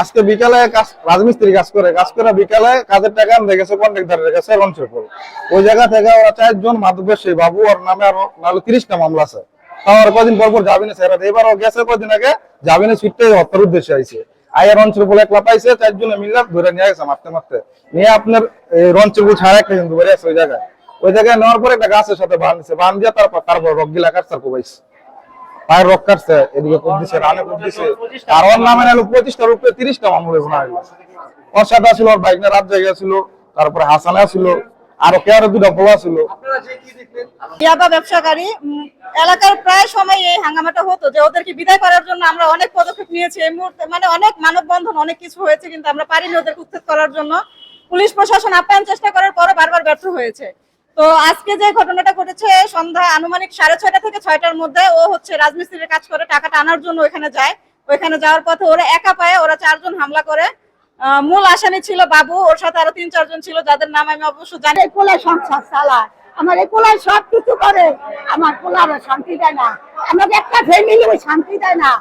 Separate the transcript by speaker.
Speaker 1: আজকে বিকালে রাজমিস্ত্রি কাজ করে বিকালে কাজের টাকা আনতে গেছে কন্ট্রাক্টরের কাছে রঞ্চপুর। ওই জায়গা থেকে ওরা 4 জন মাদক ব্যবসায়ী বাবু ওর নামে আরো 30টা মামলা আছে। তার কদিন পর জামিনে ছেড়ে দেয়। এবারও গেছে কদিন আগে জামিনে ছুটতে হত্যার উদ্দেশ্যে আইছে। আইয়ার রঞ্চপুর একলা পাইছে, 4 জনে মিলে ধরে নিয়ে গেছে মারতে মারতে। নিয়ে আপনার রঞ্চপুর ছাড়া একটা কিন্তু বেরিয়ে আছে ওই জায়গায় নেওয়ার পরে একটা গাছের সাথে বাঁধ দিয়ে তারপর রকগিলা কাটছে কোবাইছে। পায়ের রক কাটছে, এদিকে কোপ দিছে, রানে কোপ দিছে। আর ওর নামে নিল 25টার উপরে 30টা মামলা হইল। ওর সাথে ছিল ওর বাইক নিয়ে রাত জায়গা ছিল, তারপরে হাসানা ছিল, আরো কেয়ারে 2টা পোলা ছিল।
Speaker 2: ইয়াবা ব্যবসাকারী এলাকার প্রায় সময় এই হাঙ্গামাটা হতো যে ওদেরকে বিদায় করার জন্য আমরা অনেক পদক্ষেপ নিয়েছি। এই মুহূর্তে মানে অনেক মানববন্ধন অনেক কিছু হয়েছে, কিন্তু আমরা পারিনি ওদেরকে উচ্ছেদ করার জন্য। পুলিশ প্রশাসন আপ্যায়ন চেষ্টা করার পরও বারবার ব্যর্থ হয়েছে। তো আজকে যে ঘটনাটা ঘটেছে সন্ধ্যা আনুমানিক 6:30 থেকে 6টার মধ্যে, ও হচ্ছে রাজমিস্ত্রির কাজ করে টাকাটা আনার জন্য ওইখানে যায়। ওইখানে যাওয়ার পথে ওরা একা পায়ে ওরা 4 জন হামলা করে। মূল আসামি ছিল বাবু, ওর সাথে আরো 3-4 জন ছিল যাদের নাম আমি অবশ্য জানি।
Speaker 3: এই পোলা সংসার চালায়, আমার এই পোলায় সব কিছু করে, আমার পোলার শান্তি দেয় না, আমাদের একটা ফ্যামিলি শান্তি দেয় না।